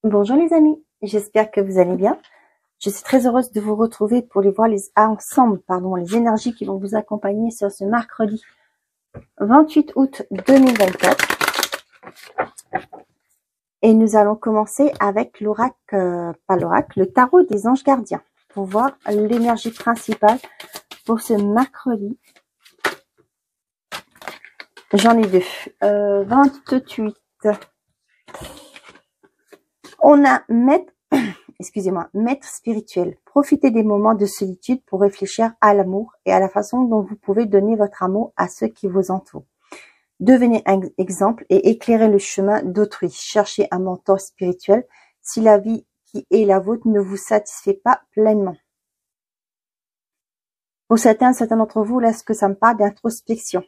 Bonjour les amis, j'espère que vous allez bien. Je suis très heureuse de vous retrouver pour les voir ensemble, les énergies qui vont vous accompagner sur ce mercredi 28 août 2024. Et nous allons commencer avec l'oracle, le tarot des anges gardiens, pour voir l'énergie principale pour ce mercredi. J'en ai deux. 28. On a maître spirituel. Profitez des moments de solitude pour réfléchir à l'amour et à la façon dont vous pouvez donner votre amour à ceux qui vous entourent. Devenez un exemple et éclairez le chemin d'autrui. Cherchez un mentor spirituel si la vie qui est la vôtre ne vous satisfait pas pleinement. Pour certains d'entre vous, là, ce que ça me parle d'introspection.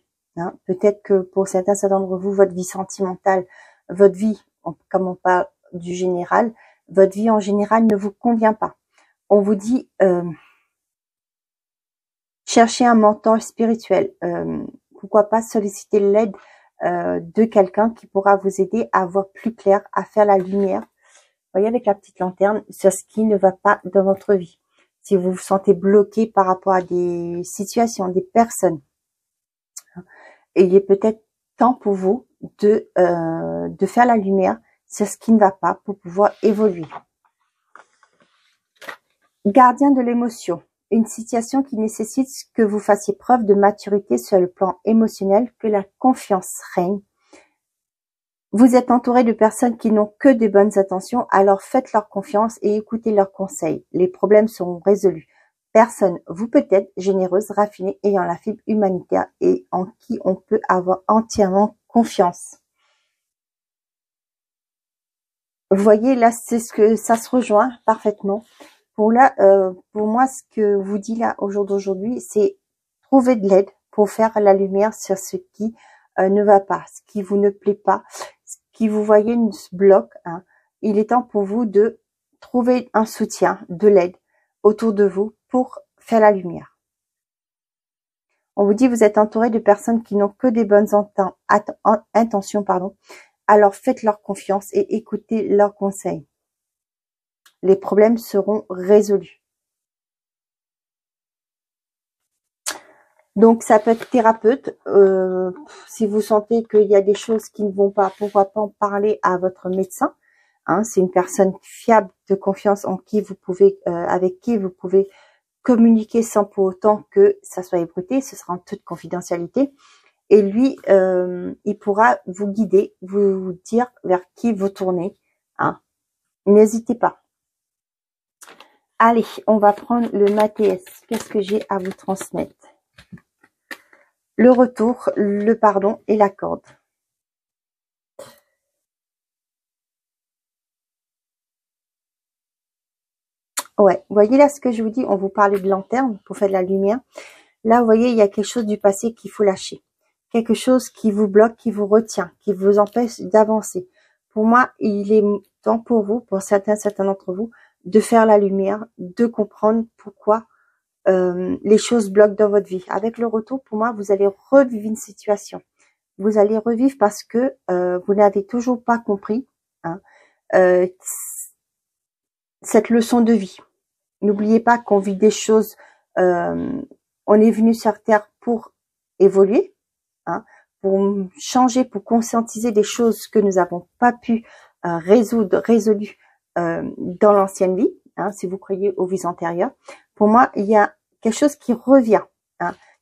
Peut-être que pour certains d'entre vous, votre vie sentimentale, votre vie, comme on parle du général, votre vie en général ne vous convient pas. On vous dit, cherchez un mentor spirituel. Pourquoi pas solliciter l'aide de quelqu'un qui pourra vous aider à voir plus clair, à faire la lumière. Vous voyez, avec la petite lanterne, sur ce qui ne va pas dans votre vie. Si vous vous sentez bloqué par rapport à des situations, des personnes, il est peut-être temps pour vous de faire la lumière sur ce qui ne va pas pour pouvoir évoluer. Gardien de l'émotion. Une situation qui nécessite que vous fassiez preuve de maturité sur le plan émotionnel, que la confiance règne. Vous êtes entouré de personnes qui n'ont que de bonnes intentions, alors faites leur confiance et écoutez leurs conseils. Les problèmes seront résolus. Personne, vous peut être généreuse, raffinée, ayant la fibre humanitaire et en qui on peut avoir entièrement confiance. Vous voyez, là, c'est ce que ça se rejoint parfaitement. Pour moi, ce que vous dit là au jour d'aujourd'hui, c'est trouver de l'aide pour faire la lumière sur ce qui ne va pas, ce qui vous ne plaît pas, ce qui vous voyez nous bloque. Il est temps pour vous de trouver un soutien, de l'aide autour de vous pour faire la lumière. On vous dit vous êtes entouré de personnes qui n'ont que des bonnes intentions, alors faites leur confiance et écoutez leurs conseils. Les problèmes seront résolus. Donc, ça peut être thérapeute. Si vous sentez qu'il y a des choses qui ne vont pas, pourquoi pas en parler à votre médecin. C'est une personne fiable, de confiance, avec qui vous pouvez communiquer sans pour autant que ça soit ébruité. Ce sera en toute confidentialité. Et lui, il pourra vous guider, vous dire vers qui vous tournez. N'hésitez pas. Allez, on va prendre le Mathias. Qu'est-ce que j'ai à vous transmettre? Le retour, le pardon et la corde. Ouais, vous voyez là ce que je vous dis, on vous parlait de lanterne pour faire de la lumière. Là, vous voyez, il y a quelque chose du passé qu'il faut lâcher. Quelque chose qui vous bloque, qui vous retient, qui vous empêche d'avancer. Pour moi, il est temps pour vous, pour certains d'entre vous, de faire la lumière, de comprendre pourquoi les choses bloquent dans votre vie. Avec le retour, pour moi, vous allez revivre une situation. Vous allez revivre parce que vous n'avez toujours pas compris cette leçon de vie. N'oubliez pas qu'on vit des choses, on est venu sur Terre pour évoluer, pour changer, pour conscientiser des choses que nous n'avons pas pu résolu dans l'ancienne vie, si vous croyez aux vies antérieures. Pour moi, il y a quelque chose qui revient,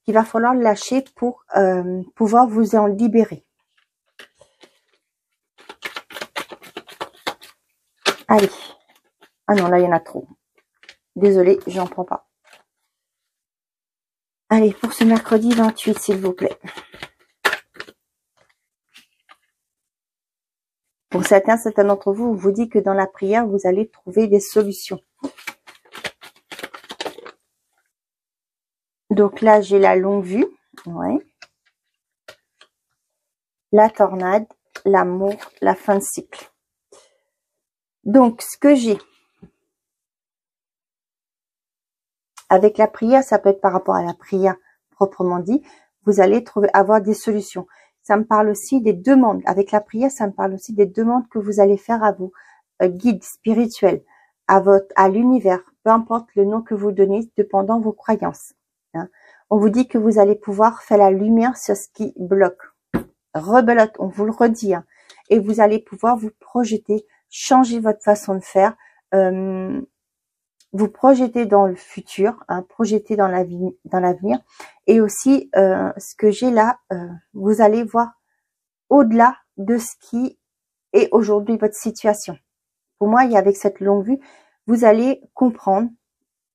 qu'il va falloir lâcher pour pouvoir vous en libérer. Allez. Ah non, là, il y en a trop. Désolée, j'en prends pas. Allez, pour ce mercredi 28, s'il vous plaît. Pour certains d'entre vous, on vous dit que dans la prière, vous allez trouver des solutions. Donc là, j'ai la longue vue. Ouais. La tornade, l'amour, la fin de cycle. Donc, ce que j'ai avec la prière, ça peut être par rapport à la prière proprement dit, vous allez avoir des solutions. Ça me parle aussi des demandes. Avec la prière, ça me parle aussi des demandes que vous allez faire à vous, guide spirituel, à l'univers, peu importe le nom que vous donnez, dépendant vos croyances. Hein. On vous dit que vous allez pouvoir faire la lumière sur ce qui bloque. Rebelote, on vous le redit. Hein. Et vous allez pouvoir vous projeter, changer votre façon de faire, vous projeter dans le futur, hein, projeter dans l'avenir. Et aussi, ce que j'ai là, vous allez voir au-delà de ce qui est aujourd'hui votre situation. Pour moi, avec cette longue vue, vous allez comprendre,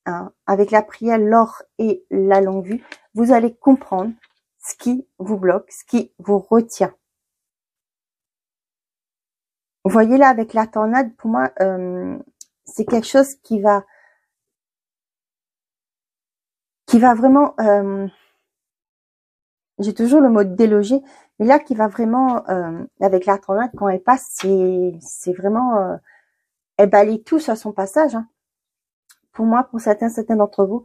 hein, avec la prière, l'or et la longue vue, vous allez comprendre ce qui vous bloque, ce qui vous retient. Vous voyez là, avec la tornade, pour moi, c'est quelque chose qui va vraiment, j'ai toujours le mot déloger, mais là qui va vraiment, avec la tornade, quand elle passe, c'est vraiment, elle balaye tout sur son passage. Hein. Pour moi, pour certains d'entre vous,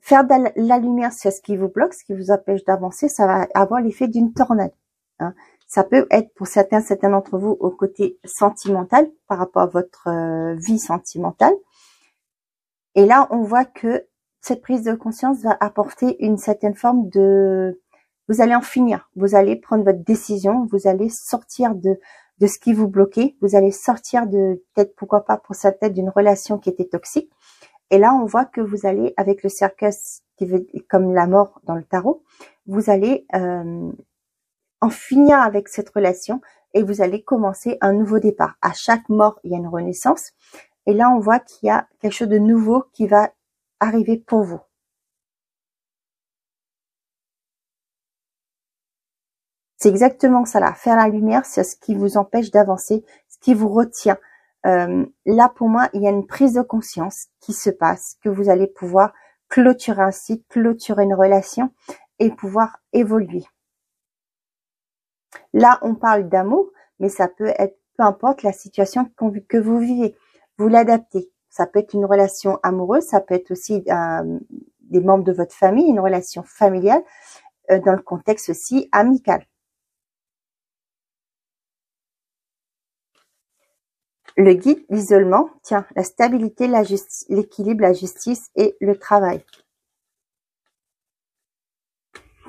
faire de la lumière sur ce qui vous bloque, ce qui vous empêche d'avancer, ça va avoir l'effet d'une tornade. Hein. Ça peut être pour certains d'entre vous au côté sentimental, par rapport à votre vie sentimentale. Et là, on voit que cette prise de conscience va apporter une certaine forme de... Vous allez en finir, vous allez prendre votre décision, vous allez sortir de ce qui vous bloquait, vous allez sortir de, peut-être pourquoi pas pour certains, d'une relation qui était toxique. Et là, on voit que vous allez, avec le circus, qui veut, comme la mort dans le tarot, vous allez en finir avec cette relation et vous allez commencer un nouveau départ. À chaque mort, il y a une renaissance. Et là, on voit qu'il y a quelque chose de nouveau qui va arriver pour vous. C'est exactement ça là, faire la lumière sur ce qui vous empêche d'avancer, ce qui vous retient. Là, pour moi, il y a une prise de conscience qui se passe, que vous allez pouvoir clôturer un cycle, clôturer une relation et pouvoir évoluer. Là, on parle d'amour, mais ça peut être, peu importe la situation que vous vivez, vous l'adaptez. Ça peut être une relation amoureuse, ça peut être aussi des membres de votre famille, une relation familiale, dans le contexte aussi amical. Le guide, l'isolement, tiens, la stabilité, l'équilibre, la justice et le travail.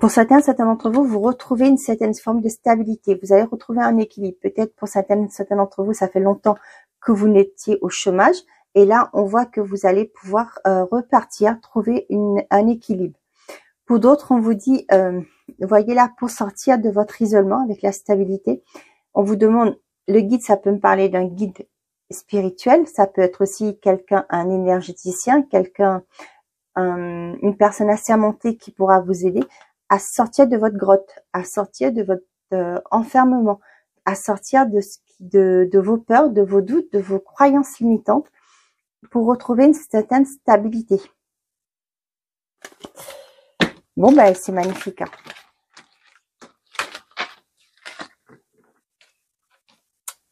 Pour certains d'entre vous, vous retrouvez une certaine forme de stabilité. Vous allez retrouver un équilibre. Peut-être pour certains d'entre vous, ça fait longtemps que vous n'étiez au chômage. Et là, on voit que vous allez pouvoir repartir, trouver un équilibre. Pour d'autres, on vous dit, voyez là, pour sortir de votre isolement avec la stabilité, on vous demande, le guide, ça peut me parler d'un guide spirituel, ça peut être aussi quelqu'un, un énergéticien, quelqu'un, une personne assermentée qui pourra vous aider à sortir de votre grotte, à sortir de votre enfermement, à sortir de vos peurs, de vos doutes, de vos croyances limitantes pour retrouver une certaine stabilité. Bon, ben, c'est magnifique. Hein.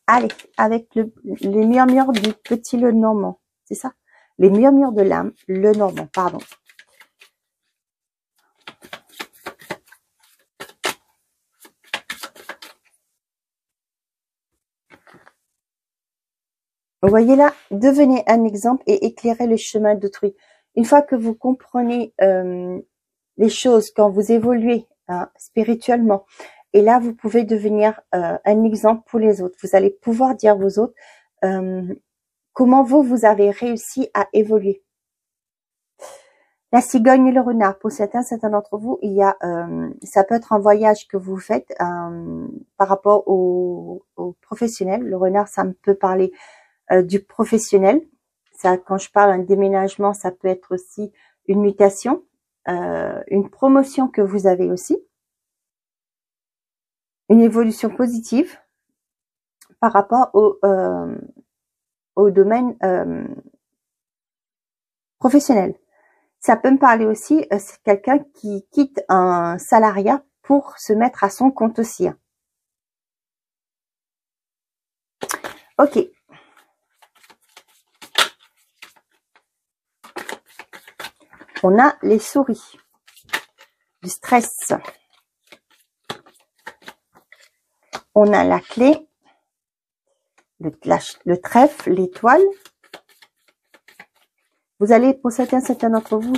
Allez, avec les murmures du petit Lenormand, c'est ça? Les murmures de l'âme, Lenormand, pardon. Vous voyez là, devenez un exemple et éclairez le chemin d'autrui. Une fois que vous comprenez les choses, quand vous évoluez hein, spirituellement, et là, vous pouvez devenir un exemple pour les autres. Vous allez pouvoir dire aux autres comment vous avez réussi à évoluer. La cigogne et le renard, pour certains d'entre vous, il y a, ça peut être un voyage que vous faites par rapport au professionnel. Le renard, ça me peut parler du professionnel. Ça, quand je parle d'un déménagement, ça peut être aussi une mutation, une promotion que vous avez aussi. Une évolution positive par rapport au domaine professionnel. Ça peut me parler aussi, c'est quelqu'un qui quitte un salariat pour se mettre à son compte aussi. Ok. On a les souris, du stress. On a la clé, le trèfle, l'étoile. Vous allez, pour certains d'entre vous,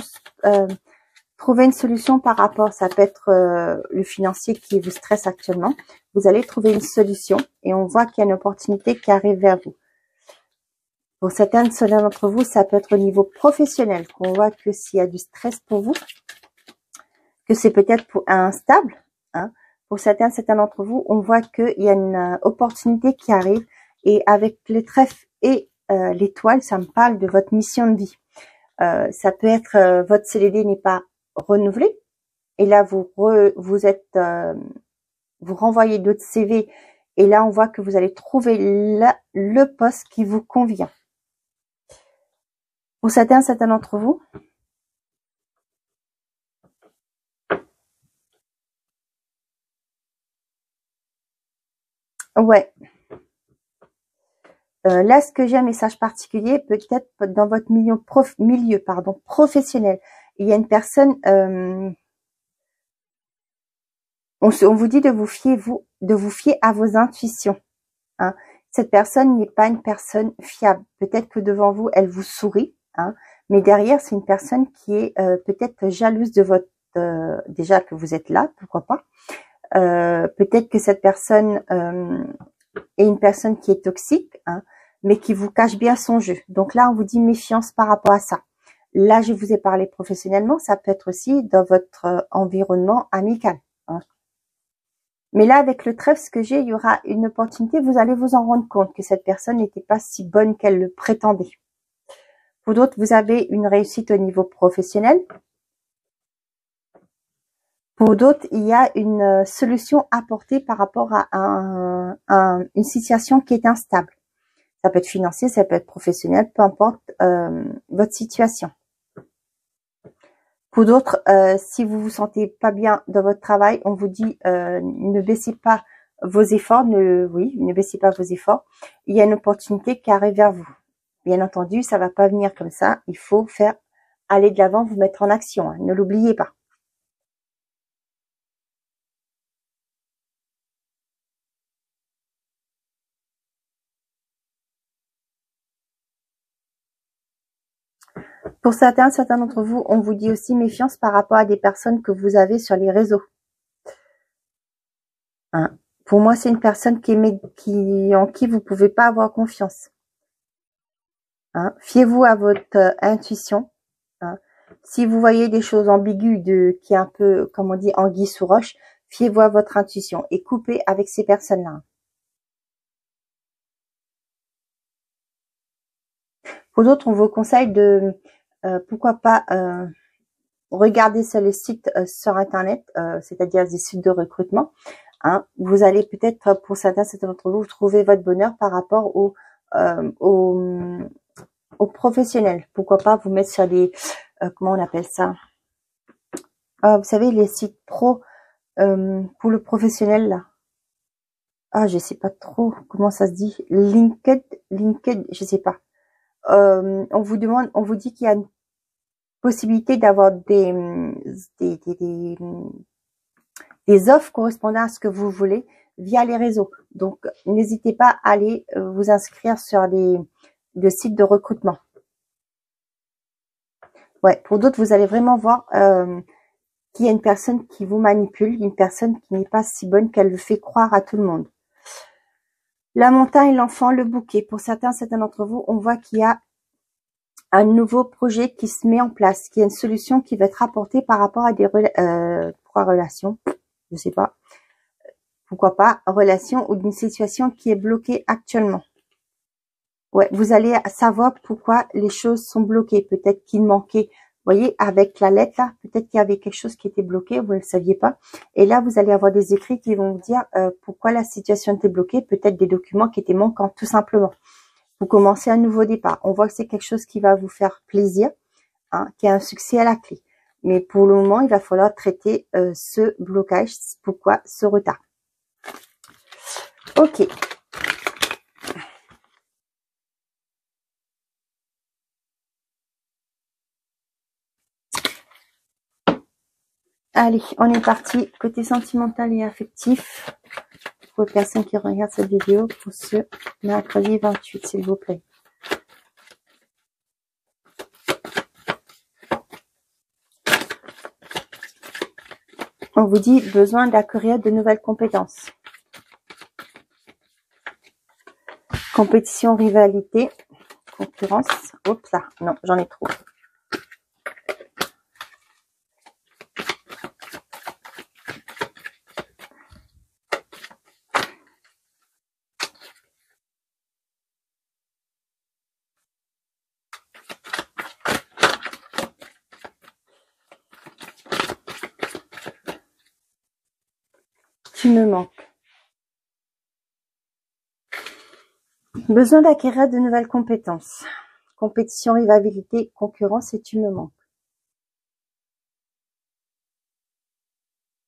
trouver une solution par rapport, ça peut être le financier qui vous stresse actuellement. Vous allez trouver une solution et on voit qu'il y a une opportunité qui arrive vers vous. Pour certains d'entre vous, ça peut être au niveau professionnel, qu'on voit que s'il y a du stress pour vous, que c'est peut-être pour instable. Hein. Pour certains d'entre vous, on voit qu'il y a une opportunité qui arrive et avec le trèfle et l'étoile, ça me parle de votre mission de vie. Ça peut être votre CDD n'est pas renouvelé et là vous renvoyez d'autres CV et là on voit que vous allez trouver le poste qui vous convient. Pour certains d'entre vous, ouais. Là, ce que j'ai un message particulier, peut-être dans votre milieu professionnel. Il y a une personne, on vous dit de vous fier à vos intuitions. Hein. Cette personne n'est pas une personne fiable. Peut-être que devant vous, elle vous sourit, hein, mais derrière, c'est une personne qui est peut-être jalouse de votre déjà que vous êtes là, pourquoi pas. Peut-être que cette personne est une personne qui est toxique, hein, mais qui vous cache bien son jeu. Donc là, on vous dit méfiance par rapport à ça. Là, je vous ai parlé professionnellement, ça peut être aussi dans votre environnement amical. Hein. Mais là, avec le trèfle, ce que j'ai, il y aura une opportunité, vous allez vous en rendre compte que cette personne n'était pas si bonne qu'elle le prétendait. Pour d'autres, vous avez une réussite au niveau professionnel. Pour d'autres, il y a une solution apportée par rapport à une situation qui est instable. Ça peut être financier, ça peut être professionnel, peu importe votre situation. Pour d'autres, si vous vous sentez pas bien dans votre travail, on vous dit ne baissez pas vos efforts, ne baissez pas vos efforts. Il y a une opportunité qui arrive vers vous. Bien entendu, ça va pas venir comme ça. Il faut faire aller de l'avant, vous mettre en action. Hein, ne l'oubliez pas. Pour certains d'entre vous, on vous dit aussi méfiance par rapport à des personnes que vous avez sur les réseaux. Hein. Pour moi, c'est une personne en qui vous pouvez pas avoir confiance. Hein. Fiez-vous à votre intuition. Hein. Si vous voyez des choses ambiguës qui est un peu, comme on dit, anguille sous roche, fiez-vous à votre intuition et coupez avec ces personnes-là. Pour d'autres, on vous conseille de, pourquoi pas, regarder sur les sites sur Internet, c'est-à-dire des sites de recrutement. Hein. Vous allez peut-être, pour certains d'entre vous, trouver votre bonheur par rapport aux professionnels. Pourquoi pas vous mettre sur des, comment on appelle ça, vous savez, les sites pro pour le professionnel là. Ah, je sais pas trop comment ça se dit. LinkedIn, je sais pas. On vous dit qu'il y a une possibilité d'avoir des offres correspondant à ce que vous voulez via les réseaux. Donc, n'hésitez pas à aller vous inscrire sur des sites de recrutement. Ouais, pour d'autres, vous allez vraiment voir qu'il y a une personne qui vous manipule, une personne qui n'est pas si bonne qu'elle le fait croire à tout le monde. La montagne, l'enfant, le bouquet. Pour certains d'entre vous, on voit qu'il y a un nouveau projet qui se met en place, qu'il y a une solution qui va être apportée par rapport à des relations, je sais pas, pourquoi pas, relation ou d'une situation qui est bloquée actuellement. Ouais, vous allez savoir pourquoi les choses sont bloquées. Peut-être qu'il manquait, vous voyez, avec la lettre là, peut-être qu'il y avait quelque chose qui était bloqué, vous ne le saviez pas. Et là, vous allez avoir des écrits qui vont vous dire pourquoi la situation était bloquée, peut-être des documents qui étaient manquants, tout simplement. Vous commencez un nouveau départ. On voit que c'est quelque chose qui va vous faire plaisir, hein, qui a un succès à la clé. Mais pour le moment, il va falloir traiter ce blocage. Pourquoi ce retard? Ok. Allez, on est parti. Côté sentimental et affectif. pour les personnes qui regardent cette vidéo pour ce mercredi 28, s'il vous plaît. On vous dit besoin d'acquérir de nouvelles compétences. Compétition, rivalité, concurrence. Oups là, non, j'en ai trop. Tu me manques. Besoin d'acquérir de nouvelles compétences. Compétition, rivalité, concurrence et tu me manques.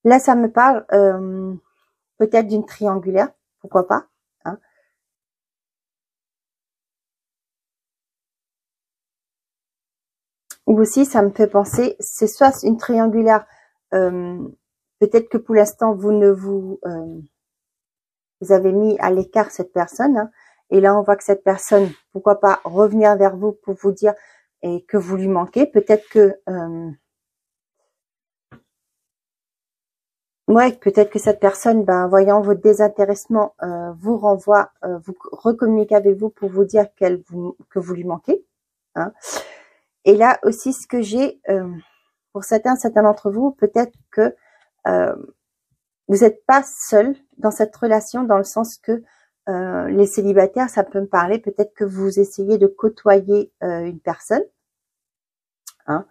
Là, ça me parle peut-être d'une triangulaire, pourquoi pas. Hein. Ou aussi, ça me fait penser, c'est soit une triangulaire, peut-être que pour l'instant, vous avez mis à l'écart cette personne, hein, et là, on voit que cette personne, pourquoi pas revenir vers vous pour vous dire et que vous lui manquez. Peut-être que peut-être que cette personne, voyant votre désintéressement, vous renvoie, vous recommunique avec vous pour vous dire que vous lui manquez. Hein. Et là aussi, ce que j'ai, pour certains d'entre vous, peut-être que vous n'êtes pas seul dans cette relation, dans le sens que les célibataires, ça peut me parler, peut-être que vous essayez de côtoyer une personne, hein,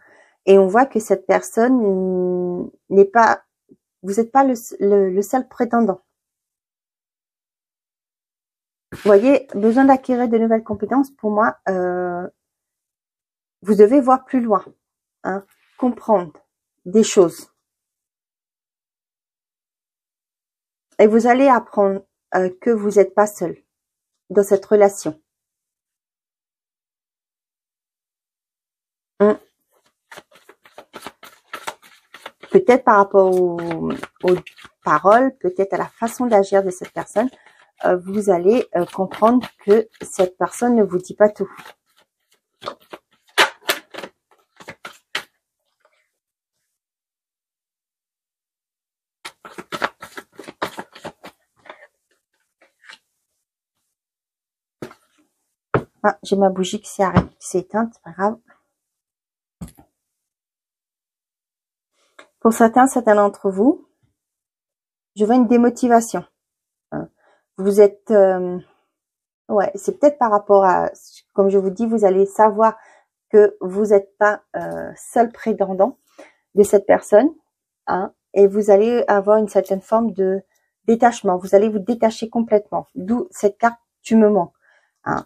et on voit que cette personne n'est pas, vous n'êtes pas le seul prétendant. Vous voyez, besoin d'acquérir de nouvelles compétences, pour moi, vous devez voir plus loin, hein, comprendre des choses. Et vous allez apprendre que vous n'êtes pas seul dans cette relation. Peut-être par rapport aux paroles, peut-être à la façon d'agir de cette personne, vous allez comprendre que cette personne ne vous dit pas tout. Ah, j'ai ma bougie qui s'est éteinte, c'est pas grave. Pour certains d'entre vous, je vois une démotivation. Vous êtes, ouais, c'est peut-être par rapport à, comme je vous dis, vous allez savoir que vous n'êtes pas seul prétendant de cette personne, hein, et vous allez avoir une certaine forme de détachement. Vous allez vous détacher complètement. D'où cette carte « tu me manques ». Hein.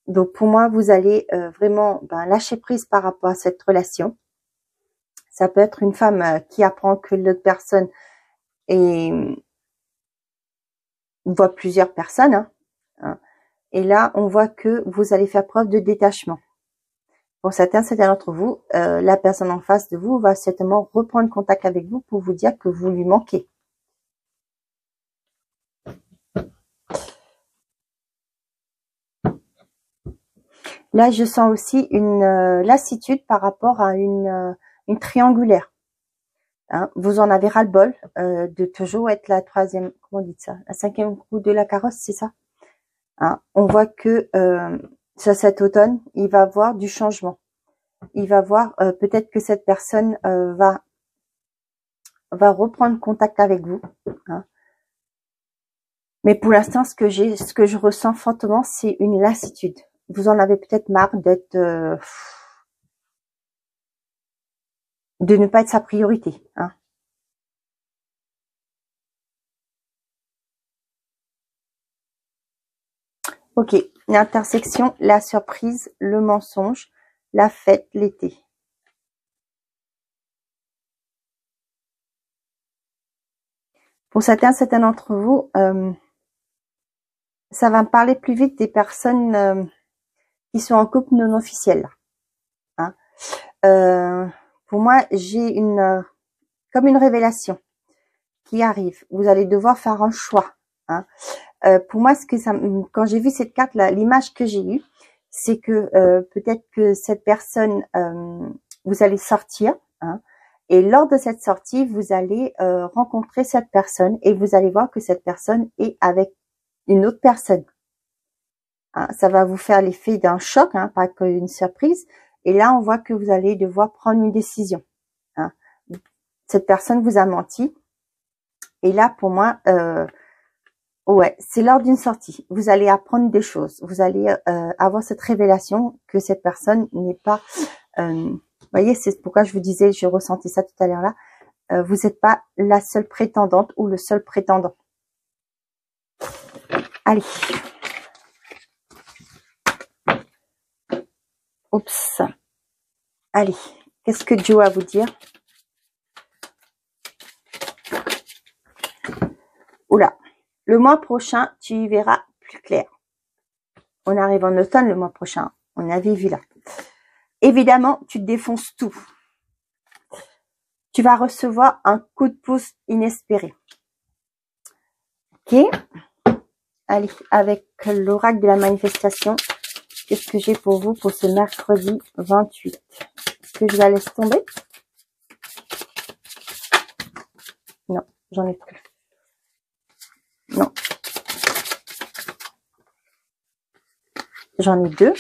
Donc pour moi, vous allez vraiment lâcher prise par rapport à cette relation. Ça peut être une femme qui apprend que l'autre personne voit plusieurs personnes. Hein. Et là, on voit que vous allez faire preuve de détachement. Pour certains d'entre vous, la personne en face de vous va certainement reprendre contact avec vous pour vous dire que vous lui manquez. Là, je sens aussi une lassitude par rapport à une triangulaire. Hein, vous en avez ras-le-bol de toujours être la troisième, comment on dit ça, la cinquième roue de la carrosse, c'est ça. Hein, on voit que sur cet automne, il va y avoir du changement. Il va voir peut-être que cette personne va reprendre contact avec vous. Hein. Mais pour l'instant, ce que je ressens fortement, c'est une lassitude. Vous en avez peut-être marre d'être de ne pas être sa priorité. Hein. Ok, l'intersection, la surprise, le mensonge, la fête, l'été. Pour certains d'entre vous, ça va me parler plus vite des personnes qui sont en couple non officiel. Hein. Pour moi, j'ai comme une révélation qui arrive. Vous allez devoir faire un choix. Hein. Pour moi, quand j'ai vu cette carte là, l'image que j'ai eue, c'est que peut-être que cette personne, vous allez sortir, hein, et lors de cette sortie, vous allez rencontrer cette personne et vous allez voir que cette personne est avec une autre personne. Hein, ça va vous faire l'effet d'un choc, hein, pas qu'une surprise. Et là, on voit que vous allez devoir prendre une décision. Hein. Cette personne vous a menti. Et là, pour moi, ouais, c'est lors d'une sortie. Vous allez apprendre des choses. Vous allez avoir cette révélation que cette personne n'est pas... vous voyez, c'est pourquoi je vous disais, j'ai ressenti ça tout à l'heure là. Vous n'êtes pas la seule prétendante ou le seul prétendant. Allez. Oups. Allez. Qu'est-ce que Joe a à vous dire? Oula. Le mois prochain, tu y verras plus clair. On arrive en automne le mois prochain. On avait vu là. Évidemment, tu défonces tout. Tu vas recevoir un coup de pouce inespéré. Ok. Allez, avec l'oracle de la manifestation, qu'est-ce que j'ai pour vous pour ce mercredi 28? Est-ce que je la laisse tomber? Non, j'en ai plus. Non. J'en ai deux.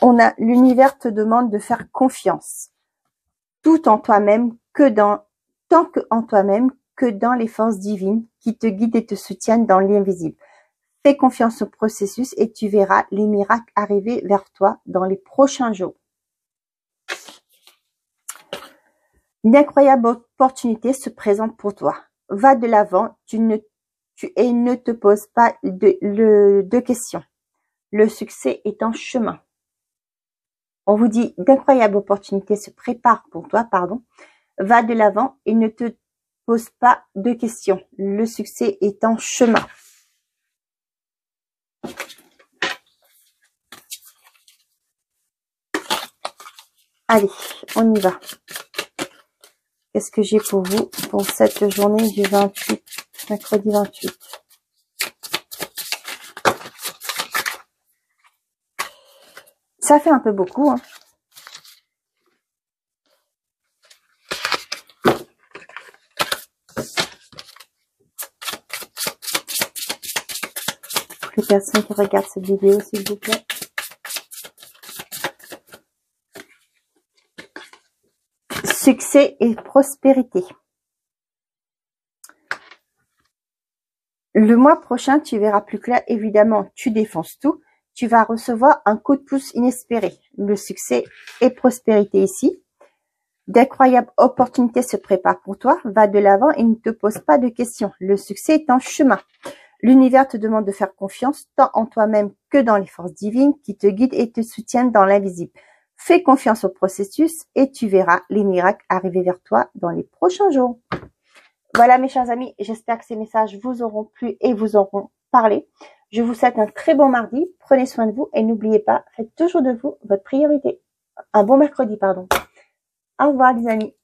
On a l'univers te demande de faire confiance. Tout en toi-même tant que en toi-même que dans les forces divines qui te guident et te soutiennent dans l'invisible. Fais confiance au processus et tu verras les miracles arriver vers toi dans les prochains jours. Une incroyable opportunité se présente pour toi. Va de l'avant, ne te pose pas de questions. Le succès est en chemin. On vous dit d'incroyables opportunités se préparent pour toi, pardon. Va de l'avant et ne te pose pas de questions. Le succès est en chemin. Allez, on y va. Qu'est-ce que j'ai pour vous pour cette journée du 28, mercredi 28? Ça fait un peu beaucoup, hein. Les personnes qui regardent cette vidéo, s'il vous plaît. Succès et prospérité. Le mois prochain, tu verras plus clair. Évidemment, tu défonces tout. Tu vas recevoir un coup de pouce inespéré. Le succès et prospérité ici. D'incroyables opportunités se préparent pour toi. Va de l'avant et ne te pose pas de questions. Le succès est en chemin. L'univers te demande de faire confiance tant en toi-même que dans les forces divines qui te guident et te soutiennent dans l'invisible. Fais confiance au processus et tu verras les miracles arriver vers toi dans les prochains jours. Voilà mes chers amis, j'espère que ces messages vous auront plu et vous auront parlé. Je vous souhaite un très bon mardi, prenez soin de vous et n'oubliez pas, faites toujours de vous votre priorité. Un bon mercredi, pardon. Au revoir les amis.